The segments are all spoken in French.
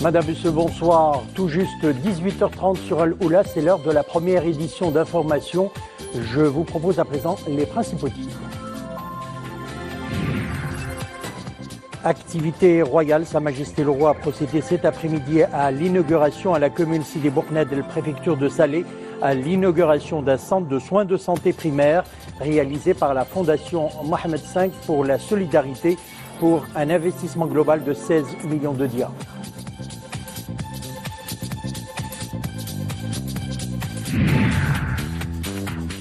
Madame, Monsieur, bonsoir. Tout juste 18h30 sur Al-Oula, c'est l'heure de la première édition d'information. Je vous propose à présent les principaux titres. Activité royale, Sa Majesté le Roi a procédé cet après-midi à l'inauguration à la commune Sidi Bourknad, préfecture de Salé, à l'inauguration d'un centre de soins de santé primaire réalisé par la Fondation Mohamed V pour la solidarité pour un investissement global de 16 millions de dirhams.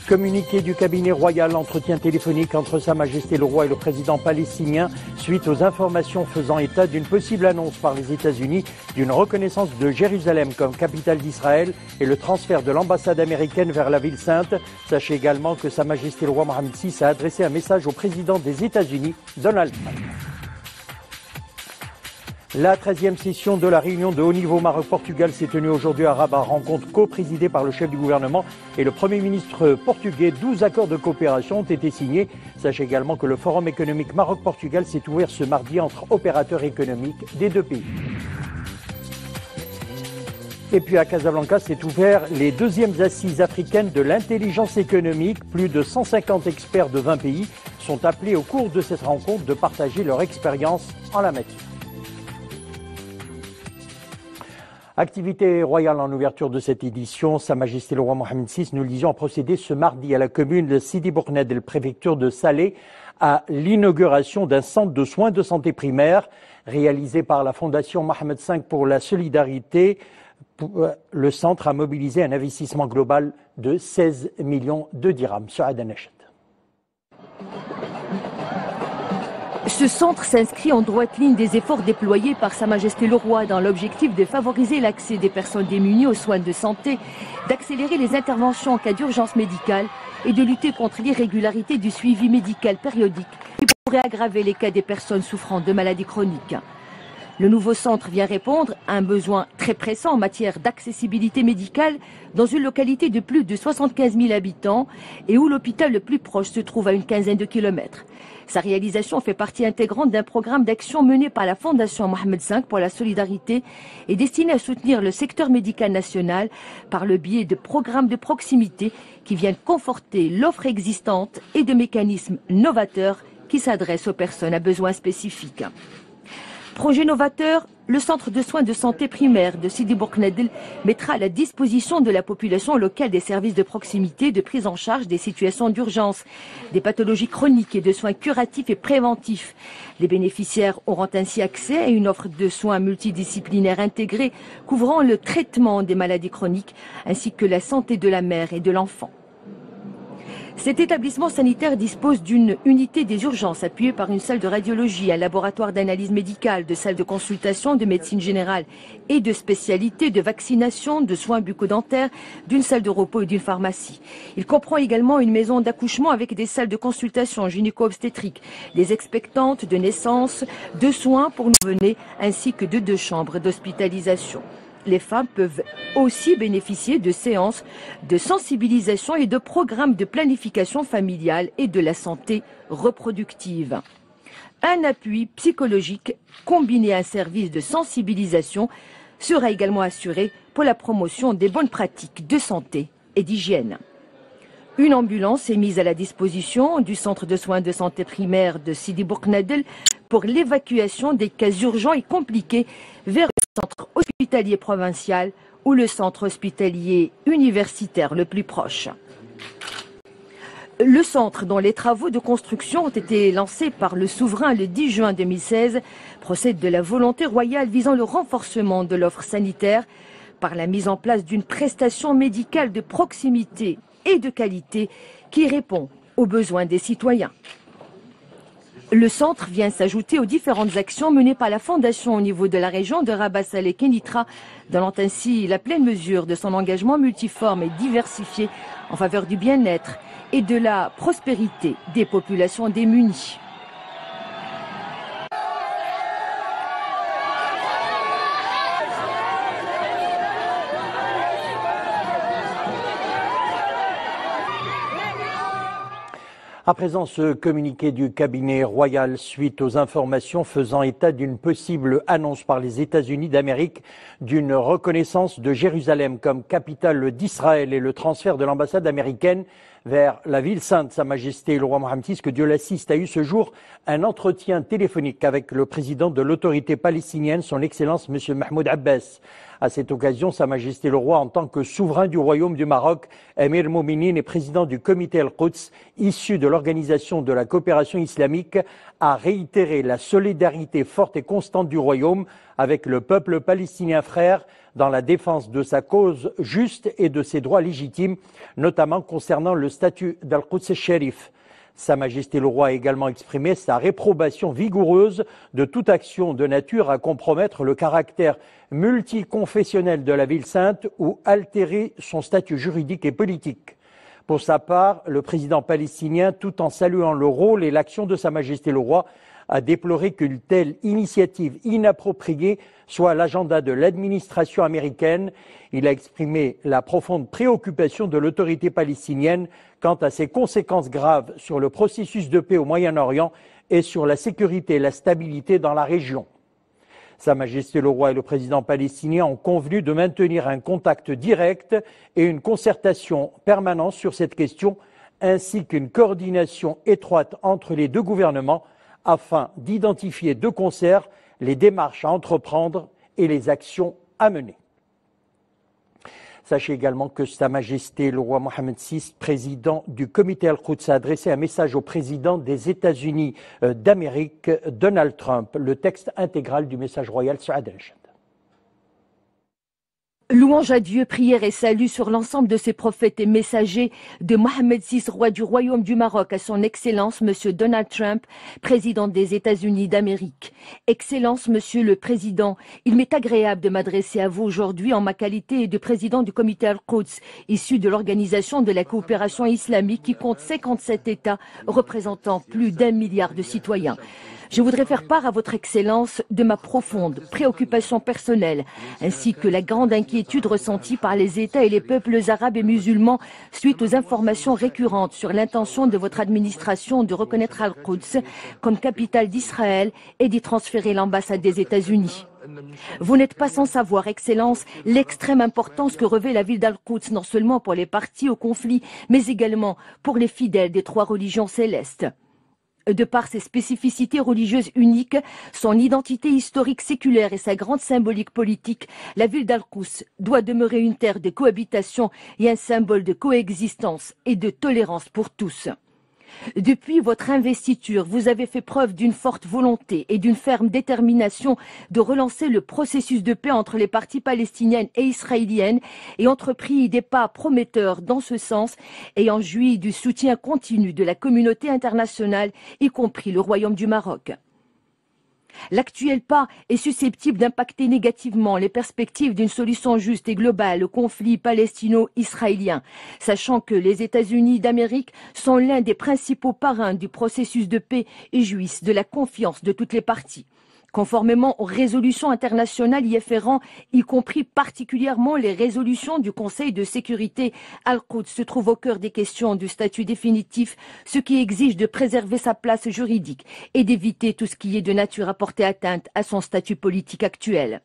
Communiqué du cabinet royal, entretien téléphonique entre Sa Majesté le Roi et le président palestinien suite aux informations faisant état d'une possible annonce par les États-Unis d'une reconnaissance de Jérusalem comme capitale d'Israël et le transfert de l'ambassade américaine vers la ville sainte. Sachez également que Sa Majesté le Roi Mohamed VI a adressé un message au président des États-Unis, Donald Trump. La 13e session de la réunion de haut niveau Maroc-Portugal s'est tenue aujourd'hui à Rabat, rencontre co-présidée par le chef du gouvernement et le Premier ministre portugais. 12 accords de coopération ont été signés. Sachez également que le Forum économique Maroc-Portugal s'est ouvert ce mardi entre opérateurs économiques des deux pays. Et puis à Casablanca s'est ouvert les deuxièmes assises africaines de l'intelligence économique. Plus de 150 experts de 20 pays sont appelés au cours de cette rencontre de partager leur expérience en la matière. Activité royale en ouverture de cette édition, Sa Majesté le Roi Mohamed VI, nous le disions, a procédé ce mardi à la commune de Sidi Bourknad, préfecture de Salé, à l'inauguration d'un centre de soins de santé primaire réalisé par la Fondation Mohamed V pour la solidarité. Le centre a mobilisé un investissement global de 16 millions de dirhams. Souad Anachet. Ce centre s'inscrit en droite ligne des efforts déployés par Sa Majesté le Roi dans l'objectif de favoriser l'accès des personnes démunies aux soins de santé, d'accélérer les interventions en cas d'urgence médicale et de lutter contre l'irrégularité du suivi médical périodique qui pourrait aggraver les cas des personnes souffrant de maladies chroniques. Le nouveau centre vient répondre à un besoin très pressant en matière d'accessibilité médicale dans une localité de plus de 75 000 habitants et où l'hôpital le plus proche se trouve à une quinzaine de kilomètres. Sa réalisation fait partie intégrante d'un programme d'action mené par la Fondation Mohamed V pour la solidarité et destiné à soutenir le secteur médical national par le biais de programmes de proximité qui viennent conforter l'offre existante et de mécanismes novateurs qui s'adressent aux personnes à besoins spécifiques. Projet novateur, le centre de soins de santé primaire de Sidi Bourknad mettra à la disposition de la population locale des services de proximité de prise en charge des situations d'urgence, des pathologies chroniques et de soins curatifs et préventifs. Les bénéficiaires auront ainsi accès à une offre de soins multidisciplinaires intégrés couvrant le traitement des maladies chroniques ainsi que la santé de la mère et de l'enfant. Cet établissement sanitaire dispose d'une unité des urgences appuyée par une salle de radiologie, un laboratoire d'analyse médicale, de salles de consultation, de médecine générale et de spécialités, de vaccination, de soins bucco-dentaires, d'une salle de repos et d'une pharmacie. Il comprend également une maison d'accouchement avec des salles de consultation gynéco-obstétrique, des expectantes de naissance, de soins pour nouveau-nés ainsi que de 2 chambres d'hospitalisation. Les femmes peuvent aussi bénéficier de séances de sensibilisation et de programmes de planification familiale et de la santé reproductive. Un appui psychologique combiné à un service de sensibilisation sera également assuré pour la promotion des bonnes pratiques de santé et d'hygiène. Une ambulance est mise à la disposition du centre de soins de santé primaire de Sidi Bourknad pour l'évacuation des cas urgents et compliqués vers le centre hospitalier provincial ou le centre hospitalier universitaire le plus proche. Le centre, dont les travaux de construction ont été lancés par le souverain le 10 juin 2016, procède de la volonté royale visant le renforcement de l'offre sanitaire par la mise en place d'une prestation médicale de proximité et de qualité qui répond aux besoins des citoyens. Le centre vient s'ajouter aux différentes actions menées par la Fondation au niveau de la région de Rabat-Salé-Kénitra, donnant ainsi la pleine mesure de son engagement multiforme et diversifié en faveur du bien-être et de la prospérité des populations démunies. À présent, ce communiqué du cabinet royal suite aux informations faisant état d'une possible annonce par les États-Unis d'Amérique d'une reconnaissance de Jérusalem comme capitale d'Israël et le transfert de l'ambassade américaine vers la ville sainte. Sa Majesté le roi Mohammed VI, que Dieu l'assiste, a eu ce jour un entretien téléphonique avec le président de l'autorité palestinienne, son Excellence M. Mahmoud Abbas. À cette occasion, Sa Majesté le roi, en tant que souverain du Royaume du Maroc, Amir Mouminin et président du comité Al-Quds, issu de l'Organisation de la coopération islamique, a réitéré la solidarité forte et constante du Royaume avec le peuple palestinien frère dans la défense de sa cause juste et de ses droits légitimes, notamment concernant le statut d'Al-Quds Sharif. Sa Majesté le roi a également exprimé sa réprobation vigoureuse de toute action de nature à compromettre le caractère multiconfessionnel de la ville sainte ou altérer son statut juridique et politique. Pour sa part, le président palestinien, tout en saluant le rôle et l'action de Sa Majesté le roi, a déploré qu'une telle initiative inappropriée soit à l'agenda de l'administration américaine. Il a exprimé la profonde préoccupation de l'autorité palestinienne quant à ses conséquences graves sur le processus de paix au Moyen-Orient et sur la sécurité et la stabilité dans la région. Sa Majesté le roi et le président palestinien ont convenu de maintenir un contact direct et une concertation permanente sur cette question, ainsi qu'une coordination étroite entre les deux gouvernements afin d'identifier de concert les démarches à entreprendre et les actions à mener. Sachez également que Sa Majesté le roi Mohammed VI, président du comité Al-Quds, a adressé un message au président des États-Unis d'Amérique, Donald Trump. Le texte intégral du message royal sur Adreshad. Louange à Dieu, prière et salut sur l'ensemble de ses prophètes et messagers, de Mohammed VI, roi du Royaume du Maroc, à son Excellence Monsieur Donald Trump, président des États-Unis d'Amérique. Excellence Monsieur le Président, il m'est agréable de m'adresser à vous aujourd'hui en ma qualité de président du comité Al-Quds, issu de l'Organisation de la coopération islamique qui compte 57 États représentant plus d'1 milliard de citoyens. Je voudrais faire part à votre Excellence de ma profonde préoccupation personnelle, ainsi que la grande inquiétude ressentie par les États et les peuples arabes et musulmans suite aux informations récurrentes sur l'intention de votre administration de reconnaître Al-Quds comme capitale d'Israël et d'y transférer l'ambassade des États-Unis. Vous n'êtes pas sans savoir, Excellence, l'extrême importance que revêt la ville d'Al-Quds, non seulement pour les parties au conflit, mais également pour les fidèles des trois religions célestes. De par ses spécificités religieuses uniques, son identité historique séculaire et sa grande symbolique politique, la ville d'Al-Quds doit demeurer une terre de cohabitation et un symbole de coexistence et de tolérance pour tous. Depuis votre investiture, vous avez fait preuve d'une forte volonté et d'une ferme détermination de relancer le processus de paix entre les parties palestiniennes et israéliennes et entrepris des pas prometteurs dans ce sens, ayant joui du soutien continu de la communauté internationale, y compris le Royaume du Maroc. L'actuel pas est susceptible d'impacter négativement les perspectives d'une solution juste et globale au conflit palestino-israélien, sachant que les États-Unis d'Amérique sont l'un des principaux parrains du processus de paix et jouissent de la confiance de toutes les parties. Conformément aux résolutions internationales y afférentes, y compris particulièrement les résolutions du Conseil de sécurité, Al-Quds se trouve au cœur des questions du statut définitif, ce qui exige de préserver sa place juridique et d'éviter tout ce qui est de nature à porter atteinte à son statut politique actuel.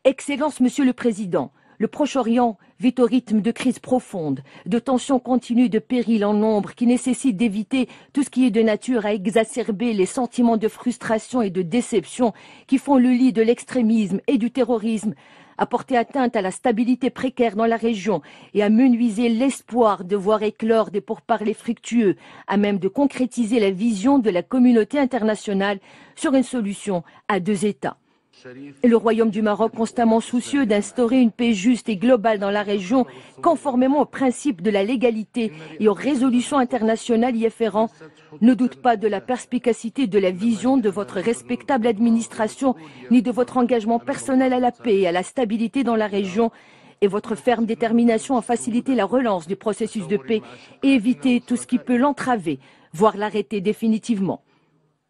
Excellence, Monsieur le Président, le Proche-Orient vit au rythme de crise profonde, de tensions continues, de périls en nombre qui nécessitent d'éviter tout ce qui est de nature à exacerber les sentiments de frustration et de déception qui font le lit de l'extrémisme et du terrorisme, à porter atteinte à la stabilité précaire dans la région et à menuiser l'espoir de voir éclore des pourparlers fructueux à même de concrétiser la vision de la communauté internationale sur une solution à deux États. Le Royaume du Maroc, constamment soucieux d'instaurer une paix juste et globale dans la région, conformément aux principes de la légalité et aux résolutions internationales y afférentes, ne doute pas de la perspicacité de la vision de votre respectable administration, ni de votre engagement personnel à la paix et à la stabilité dans la région, et votre ferme détermination à faciliter la relance du processus de paix et éviter tout ce qui peut l'entraver, voire l'arrêter définitivement.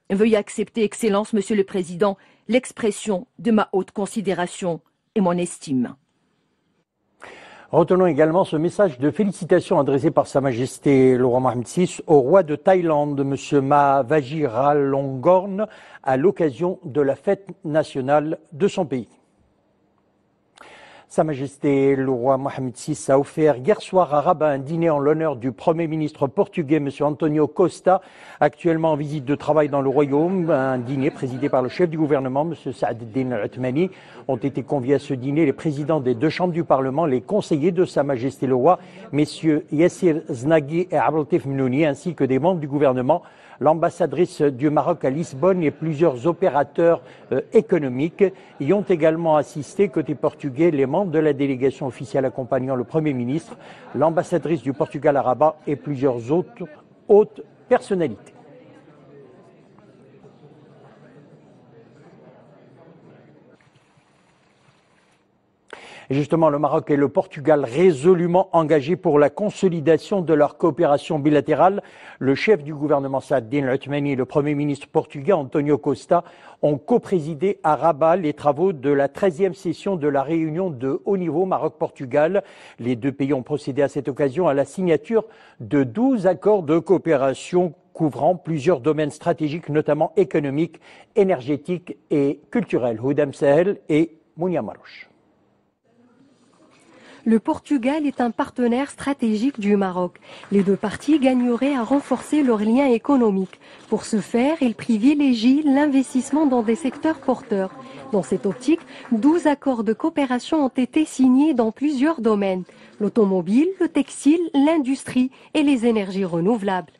Veuillez accepter, Excellence, Monsieur le Président, l'expression de ma haute considération et mon estime. Retenons également ce message de félicitations adressé par Sa Majesté le roi Mohammed VI au roi de Thaïlande, M. Ma Vajiralongkorn, à l'occasion de la fête nationale de son pays. Sa Majesté le roi Mohammed VI a offert hier soir à Rabat un dîner en l'honneur du Premier ministre portugais, M. Antonio Costa, actuellement en visite de travail dans le royaume. Un dîner présidé par le chef du gouvernement, M. Saad Al-Othmani. Ont été conviés à ce dîner les présidents des deux chambres du Parlement, les conseillers de Sa Majesté le roi, M. Yassir Znaghi et Abdeltif Mnouni, ainsi que des membres du gouvernement, l'ambassadrice du Maroc à Lisbonne et plusieurs opérateurs économiques. Y ont également assisté, côté portugais, les membres de la délégation officielle accompagnant le Premier ministre, l'ambassadrice du Portugal à Rabat et plusieurs autres hautes personnalités. Et justement, le Maroc et le Portugal résolument engagés pour la consolidation de leur coopération bilatérale. Le chef du gouvernement Saad Al-Othmani et le Premier ministre portugais Antonio Costa ont coprésidé à Rabat les travaux de la 13e session de la réunion de haut niveau Maroc-Portugal. Les deux pays ont procédé à cette occasion à la signature de 12 accords de coopération couvrant plusieurs domaines stratégiques, notamment économiques, énergétiques et culturels. Houdam Sahel et Mounia Marouche. Le Portugal est un partenaire stratégique du Maroc. Les deux parties gagneraient à renforcer leurs liens économiques. Pour ce faire, ils privilégient l'investissement dans des secteurs porteurs. Dans cette optique, 12 accords de coopération ont été signés dans plusieurs domaines. L'automobile, le textile, l'industrie et les énergies renouvelables.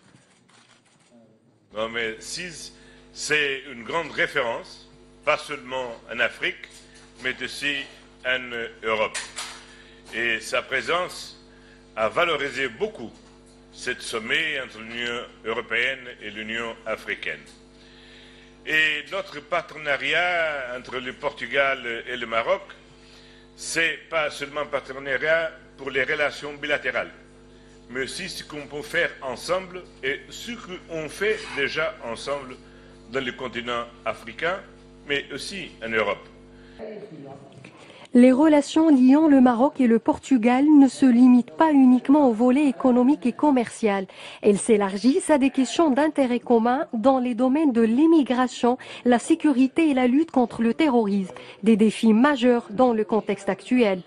Non mais CIS, c'est une grande référence, pas seulement en Afrique, mais aussi en Europe. Et sa présence a valorisé beaucoup ce sommet entre l'Union européenne et l'Union africaine. Et notre partenariat entre le Portugal et le Maroc, c'est pas seulement un partenariat pour les relations bilatérales, mais aussi ce qu'on peut faire ensemble et ce qu'on fait déjà ensemble dans le continent africain, mais aussi en Europe. Les relations liant le Maroc et le Portugal ne se limitent pas uniquement au volet économique et commercial. Elles s'élargissent à des questions d'intérêt commun dans les domaines de l'immigration, la sécurité et la lutte contre le terrorisme, des défis majeurs dans le contexte actuel.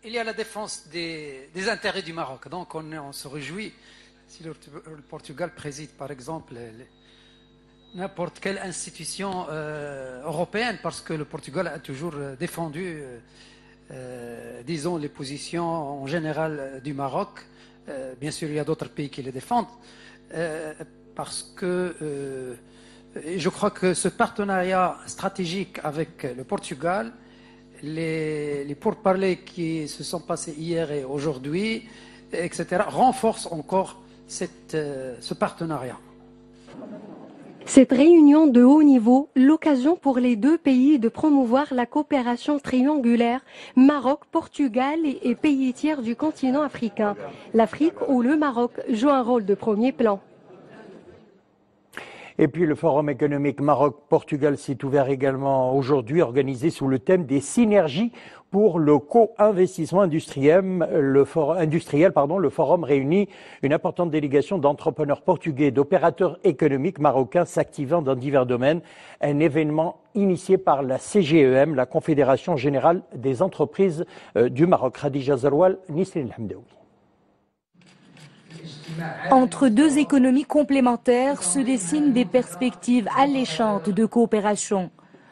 Il y a la défense des intérêts du Maroc, donc on se réjouit si le Portugal préside par exemple n'importe quelle institution européenne, parce que le Portugal a toujours défendu, disons, les positions en général du Maroc. Bien sûr, il y a d'autres pays qui les défendent, parce que je crois que ce partenariat stratégique avec le Portugal, les pourparlers qui se sont passés hier et aujourd'hui, etc., renforcent encore ce partenariat. Cette réunion de haut niveau, l'occasion pour les deux pays de promouvoir la coopération triangulaire Maroc, Portugal et pays tiers du continent africain. L'Afrique où le Maroc joue un rôle de premier plan. Et puis le Forum économique Maroc-Portugal s'est ouvert également aujourd'hui, organisé sous le thème des synergies pour le co-investissement industriel. Le Forum réunit une importante délégation d'entrepreneurs portugais et d'opérateurs économiques marocains s'activant dans divers domaines. Un événement initié par la CGEM, la Confédération Générale des Entreprises du Maroc. Khadija Zaroual, Nisrine Hamdaoui. Entre deux économies complémentaires se dessinent des perspectives alléchantes de coopération.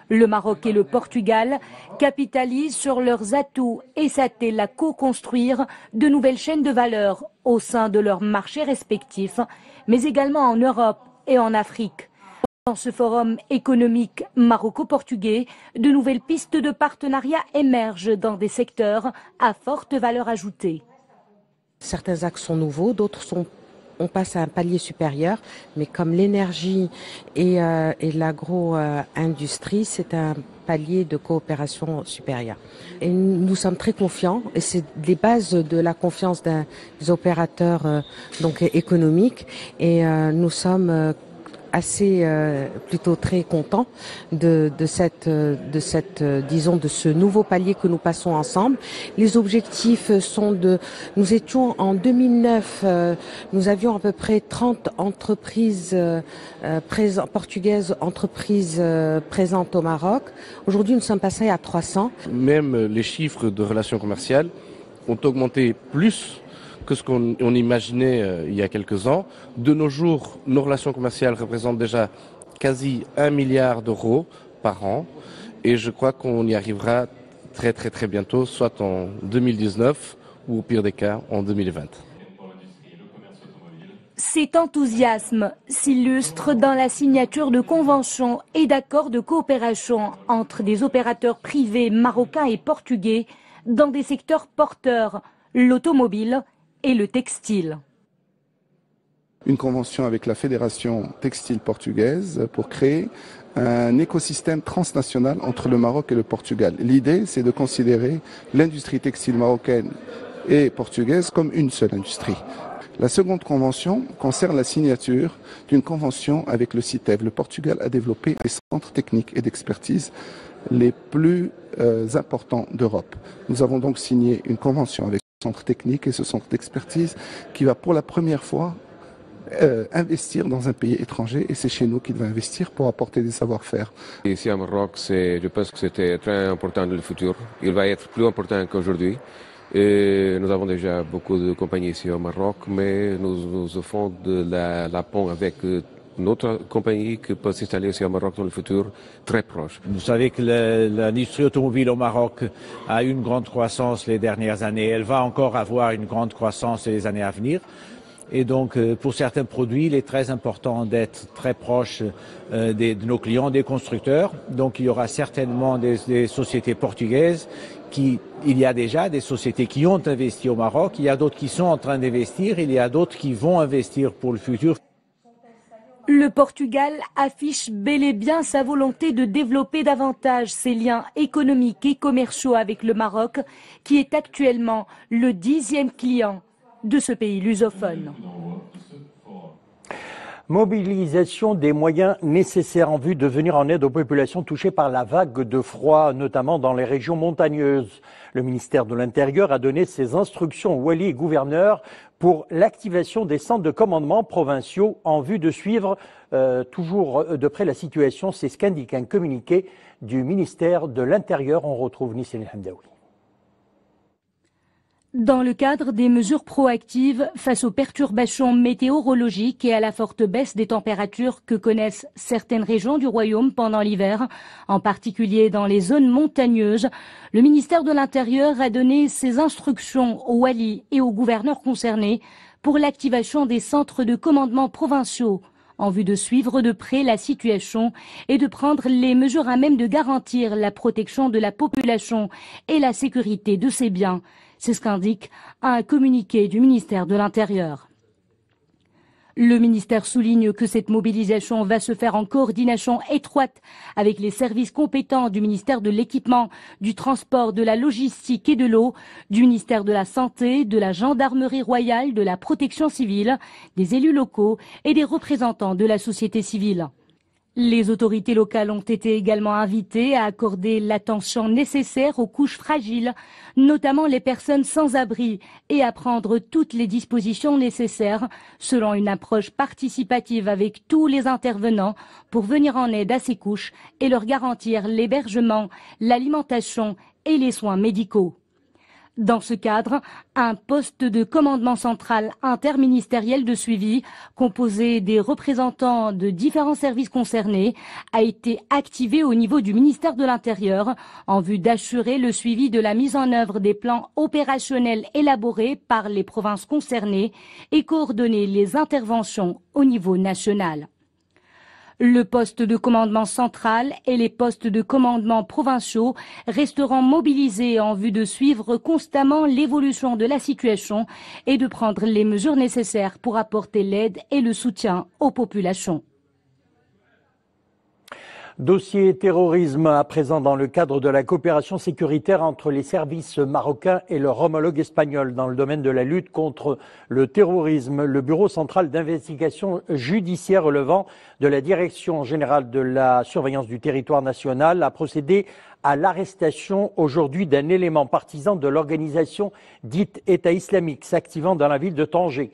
Le Maroc et le Portugal capitalisent sur leurs atouts et s'attellent à co-construire de nouvelles chaînes de valeur au sein de leurs marchés respectifs, mais également en Europe et en Afrique. Dans ce forum économique maroco-portugais, de nouvelles pistes de partenariat émergent dans des secteurs à forte valeur ajoutée. Certains axes sont nouveaux, d'autres on passe à un palier supérieur, mais comme l'énergie et l'agro-industrie, c'est un palier de coopération supérieur. Et nous sommes très confiants, et c'est les bases de la confiance des opérateurs donc économiques, et nous sommes assez plutôt très contents de ce nouveau palier que nous passons ensemble. Les objectifs sont nous étions en 2009, nous avions à peu près 30 entreprises portugaises présentes au Maroc. Aujourd'hui, nous sommes passés à 300. Même les chiffres de relations commerciales ont augmenté plus que ce qu'on imaginait il y a quelques ans. De nos jours, nos relations commerciales représentent déjà quasi 1 milliard d'euros par an. Et je crois qu'on y arrivera très très très bientôt, soit en 2019 ou au pire des cas en 2020. Cet enthousiasme s'illustre dans la signature de conventions et d'accords de coopération entre des opérateurs privés marocains et portugais dans des secteurs porteurs, l'automobile et le textile. Une convention avec la Fédération textile portugaise pour créer un écosystème transnational entre le Maroc et le Portugal. L'idée, c'est de considérer l'industrie textile marocaine et portugaise comme une seule industrie. La seconde convention concerne la signature d'une convention avec le CITEV. Le Portugal a développé des centres techniques et d'expertise les plus importants d'Europe. Nous avons donc signé une convention avec ce centre technique et ce centre d'expertise qui va pour la première fois investir dans un pays étranger et c'est chez nous qu'il va investir pour apporter des savoir-faire. Ici au Maroc, je pense que c'était très important dans le futur. Il va être plus important qu'aujourd'hui. Et nous avons déjà beaucoup de compagnies ici au Maroc, mais nous offrons de la pont avec notre compagnie qui peut s'installer ici au Maroc dans le futur très proche. Vous savez que l'industrie automobile au Maroc a eu une grande croissance les dernières années. Elle va encore avoir une grande croissance les années à venir. Et donc, pour certains produits, il est très important d'être très proche de nos clients, des constructeurs. Donc, il y aura certainement des sociétés portugaises il y a déjà des sociétés qui ont investi au Maroc. Il y a d'autres qui sont en train d'investir. Il y a d'autres qui vont investir pour le futur. Le Portugal affiche bel et bien sa volonté de développer davantage ses liens économiques et commerciaux avec le Maroc, qui est actuellement le 10e client de ce pays lusophone. Mobilisation des moyens nécessaires en vue de venir en aide aux populations touchées par la vague de froid, notamment dans les régions montagneuses. Le ministère de l'Intérieur a donné ses instructions aux walis et gouverneurs pour l'activation des centres de commandement provinciaux en vue de suivre toujours de près la situation. C'est ce qu'indique un communiqué du ministère de l'Intérieur. On retrouve Nissine Hamdaoui. Dans le cadre des mesures proactives face aux perturbations météorologiques et à la forte baisse des températures que connaissent certaines régions du royaume pendant l'hiver, en particulier dans les zones montagneuses, le ministère de l'Intérieur a donné ses instructions aux walis et aux gouverneurs concernés pour l'activation des centres de commandement provinciaux en vue de suivre de près la situation et de prendre les mesures à même de garantir la protection de la population et la sécurité de ses biens. C'est ce qu'indique un communiqué du ministère de l'Intérieur. Le ministère souligne que cette mobilisation va se faire en coordination étroite avec les services compétents du ministère de l'Équipement, du Transport, de la Logistique et de l'Eau, du ministère de la Santé, de la Gendarmerie royale, de la Protection civile, des élus locaux et des représentants de la société civile. Les autorités locales ont été également invitées à accorder l'attention nécessaire aux couches fragiles, notamment les personnes sans abri, et à prendre toutes les dispositions nécessaires selon une approche participative avec tous les intervenants pour venir en aide à ces couches et leur garantir l'hébergement, l'alimentation et les soins médicaux. Dans ce cadre, un poste de commandement central interministériel de suivi, composé des représentants de différents services concernés, a été activé au niveau du ministère de l'Intérieur en vue d'assurer le suivi de la mise en œuvre des plans opérationnels élaborés par les provinces concernées et coordonner les interventions au niveau national. Le poste de commandement central et les postes de commandement provinciaux resteront mobilisés en vue de suivre constamment l'évolution de la situation et de prendre les mesures nécessaires pour apporter l'aide et le soutien aux populations. Dossier terrorisme à présent dans le cadre de la coopération sécuritaire entre les services marocains et leur homologue espagnol dans le domaine de la lutte contre le terrorisme. Le Bureau central d'investigation judiciaire relevant de la Direction générale de la surveillance du territoire national a procédé à l'arrestation aujourd'hui d'un élément partisan de l'organisation dite État islamique s'activant dans la ville de Tanger.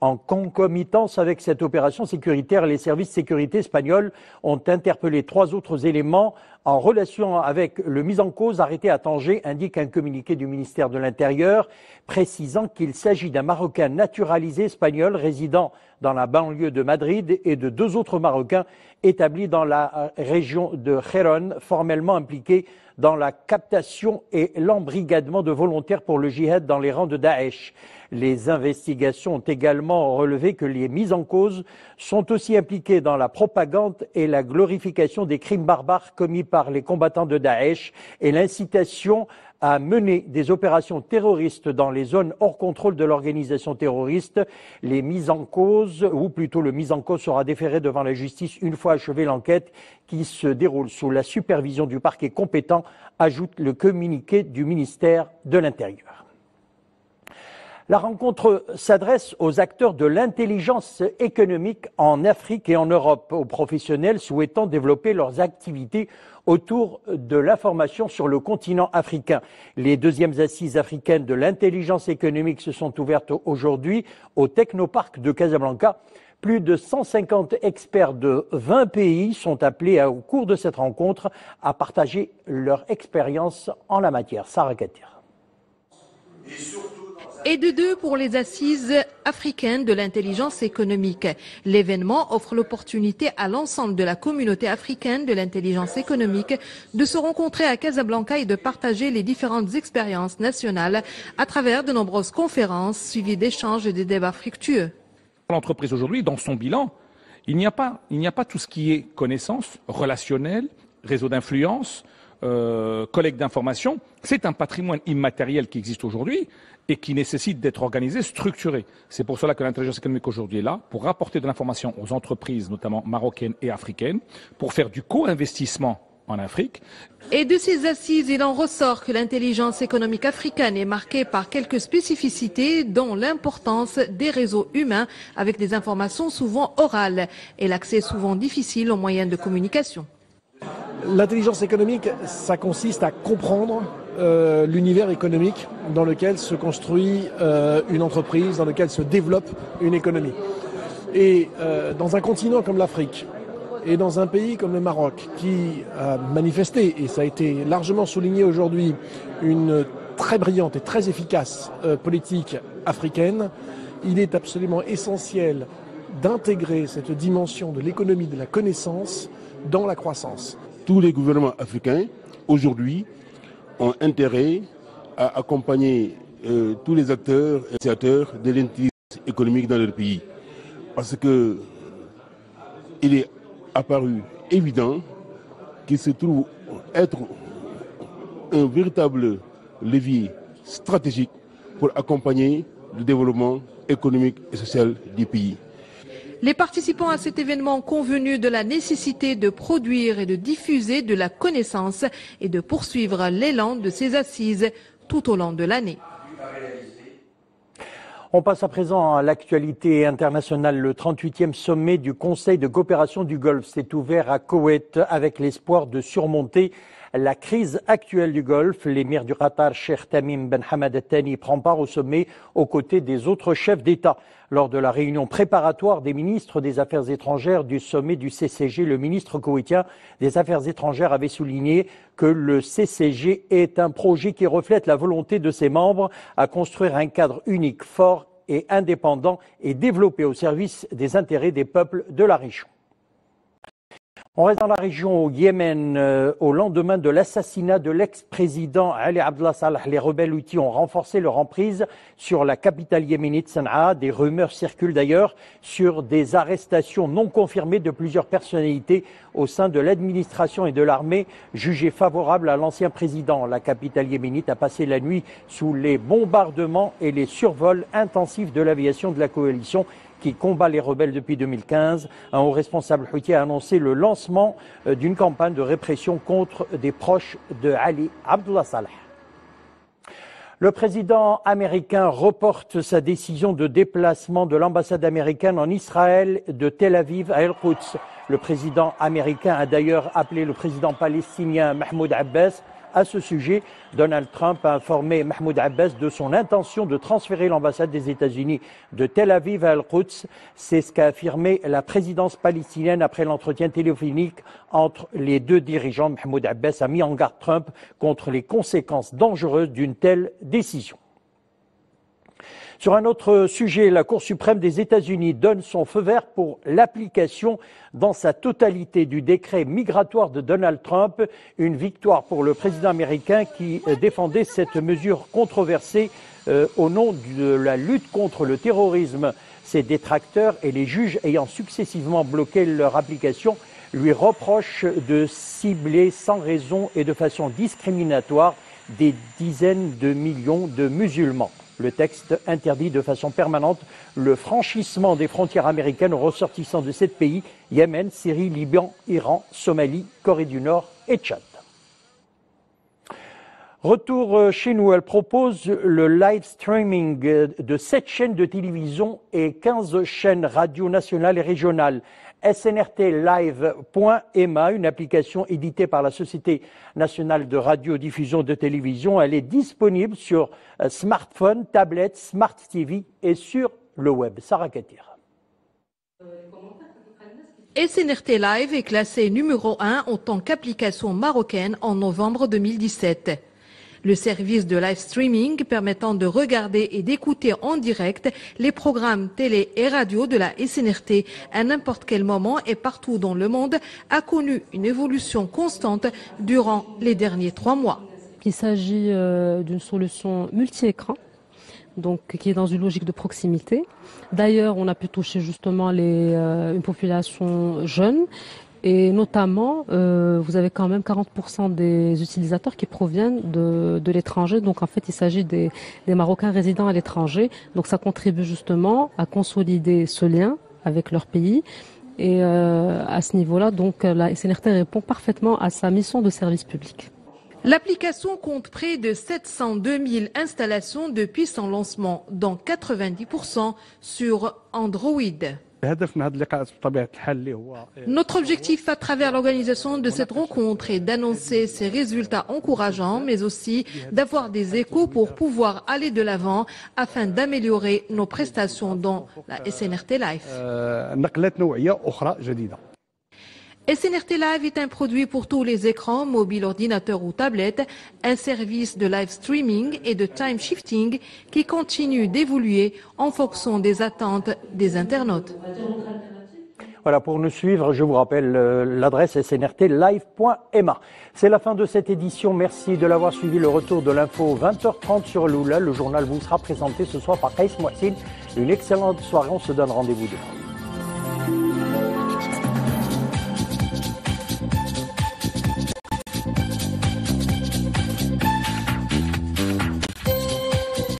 En concomitance avec cette opération sécuritaire, les services de sécurité espagnols ont interpellé 3 autres éléments en relation avec le mis en cause arrêté à Tanger, indique un communiqué du ministère de l'Intérieur, précisant qu'il s'agit d'un Marocain naturalisé espagnol résidant dans la banlieue de Madrid et de 2 autres Marocains établis dans la région de Gérone, formellement impliqués dans la captation et l'embrigadement de volontaires pour le djihad dans les rangs de Daesh. Les investigations ont également relevé que les mis en cause sont aussi impliqués dans la propagande et la glorification des crimes barbares commis par les combattants de Daesh et l'incitation à mener des opérations terroristes dans les zones hors contrôle de l'organisation terroriste. Les mises en cause, ou plutôt le mis en cause sera déféré devant la justice une fois achevée l'enquête qui se déroule sous la supervision du parquet compétent, ajoute le communiqué du ministère de l'Intérieur. La rencontre s'adresse aux acteurs de l'intelligence économique en Afrique et en Europe, aux professionnels souhaitant développer leurs activités autour de l'information sur le continent africain. Les 2e assises africaines de l'intelligence économique se sont ouvertes aujourd'hui au Technoparc de Casablanca. Plus de 150 experts de 20 pays sont appelés au cours de cette rencontre à partager leur expérience en la matière. Sarah Katir. Et de 2 pour les assises africaines de l'intelligence économique. L'événement offre l'opportunité à l'ensemble de la communauté africaine de l'intelligence économique de se rencontrer à Casablanca et de partager les différentes expériences nationales à travers de nombreuses conférences suivies d'échanges et de débats fructueux. L'entreprise aujourd'hui, dans son bilan, il n'y a pas tout ce qui est connaissance, relationnel, réseau d'influence, collecte d'informations. C'est un patrimoine immatériel qui existe aujourd'hui et qui nécessite d'être organisé, structuré. C'est pour cela que l'intelligence économique aujourd'hui est là, pour apporter de l'information aux entreprises, notamment marocaines et africaines, pour faire du co-investissement en Afrique. Et de ces assises, il en ressort que l'intelligence économique africaine est marquée par quelques spécificités, dont l'importance des réseaux humains avec des informations souvent orales et l'accès souvent difficile aux moyens de communication. L'intelligence économique, ça consiste à comprendre l'univers économique dans lequel se construit une entreprise, dans lequel se développe une économie. Et dans un continent comme l'Afrique et dans un pays comme le Maroc qui a manifesté, et ça a été largement souligné aujourd'hui, une très brillante et très efficace politique africaine, il est absolument essentiel d'intégrer cette dimension de l'économie de la connaissance dans la croissance. Tous les gouvernements africains, aujourd'hui, ont intérêt à accompagner tous les acteurs et initiateurs de l'intelligence économique dans leur pays. Parce que il est apparu évident qu'il se trouve être un véritable levier stratégique pour accompagner le développement économique et social du pays. Les participants à cet événement ont convenu de la nécessité de produire et de diffuser de la connaissance et de poursuivre l'élan de ces assises tout au long de l'année. On passe à présent à l'actualité internationale. Le 38e sommet du Conseil de coopération du Golfe s'est ouvert à Koweït avec l'espoir de surmonter la crise actuelle du Golfe. L'émir du Qatar, Cheikh Tamim Ben Hamad Al Thani, prend part au sommet aux côtés des autres chefs d'État. Lors de la réunion préparatoire des ministres des Affaires étrangères du sommet du CCG, le ministre koweïtien des Affaires étrangères avait souligné que le CCG est un projet qui reflète la volonté de ses membres à construire un cadre unique, fort et indépendant et développé au service des intérêts des peuples de la région. On reste dans la région au Yémen. Au lendemain de l'assassinat de l'ex-président Ali Abdullah Salah, les rebelles houthis ont renforcé leur emprise sur la capitale yéménite Sanaa. Des rumeurs circulent d'ailleurs sur des arrestations non confirmées de plusieurs personnalités au sein de l'administration et de l'armée jugées favorables à l'ancien président. La capitale yéménite a passé la nuit sous les bombardements et les survols intensifs de l'aviation de la coalition qui combat les rebelles depuis 2015. Un haut responsable houthi a annoncé le lancement d'une campagne de répression contre des proches de Ali Abdullah Saleh. Le président américain reporte sa décision de déplacement de l'ambassade américaine en Israël de Tel Aviv à El-Quds. Le président américain a d'ailleurs appelé le président palestinien Mahmoud Abbas à ce sujet. Donald Trump a informé Mahmoud Abbas de son intention de transférer l'ambassade des États-Unis de Tel Aviv à El-Quds. C'est ce qu'a affirmé la présidence palestinienne après l'entretien téléphonique entre les deux dirigeants. Mahmoud Abbas a mis en garde Trump contre les conséquences dangereuses d'une telle décision. Sur un autre sujet, la Cour suprême des États-Unis donne son feu vert pour l'application dans sa totalité du décret migratoire de Donald Trump. Une victoire pour le président américain qui défendait cette mesure controversée au nom de la lutte contre le terrorisme. Ses détracteurs et les juges ayant successivement bloqué leur application lui reprochent de cibler sans raison et de façon discriminatoire des dizaines de millions de musulmans. Le texte interdit de façon permanente le franchissement des frontières américaines aux ressortissants de 7 pays, Yémen, Syrie, Liban, Iran, Somalie, Corée du Nord et Tchad. Retour chez nous, elle propose le live streaming de 7 chaînes de télévision et 15 chaînes radio nationales et régionales. SNRTlive.EMA, une application éditée par la Société nationale de radiodiffusion de télévision. Elle est disponible sur smartphone, tablette, smart TV et sur le web. Sarah Katir. SNRT Live est classé numéro 1 en tant qu'application marocaine en novembre 2017. Le service de live streaming permettant de regarder et d'écouter en direct les programmes télé et radio de la SNRT à n'importe quel moment et partout dans le monde a connu une évolution constante durant les derniers 3 mois. Il s'agit d'une solution multi-écran, donc qui est dans une logique de proximité. D'ailleurs, on a pu toucher justement une population jeune. Et notamment, vous avez quand même 40% des utilisateurs qui proviennent de l'étranger. Donc en fait, il s'agit des Marocains résidant à l'étranger. Donc ça contribue justement à consolider ce lien avec leur pays. Et à ce niveau-là, donc la SNRT répond parfaitement à sa mission de service public. L'application compte près de 702 000 installations depuis son lancement, dont 90% sur Android. Notre objectif à travers l'organisation de cette rencontre est d'annoncer ces résultats encourageants, mais aussi d'avoir des échos pour pouvoir aller de l'avant afin d'améliorer nos prestations dans la SNRT Live. SNRT Live est un produit pour tous les écrans, mobiles, ordinateurs ou tablettes, un service de live streaming et de time shifting qui continue d'évoluer en fonction des attentes des internautes. Voilà, pour nous suivre, je vous rappelle l'adresse snrtlive.ma. C'est la fin de cette édition. Merci de l'avoir suivi. Le retour de l'info 20h30 sur Loula. Le journal vous sera présenté ce soir par Kaïs Mouassine. Une excellente soirée. On se donne rendez-vous demain.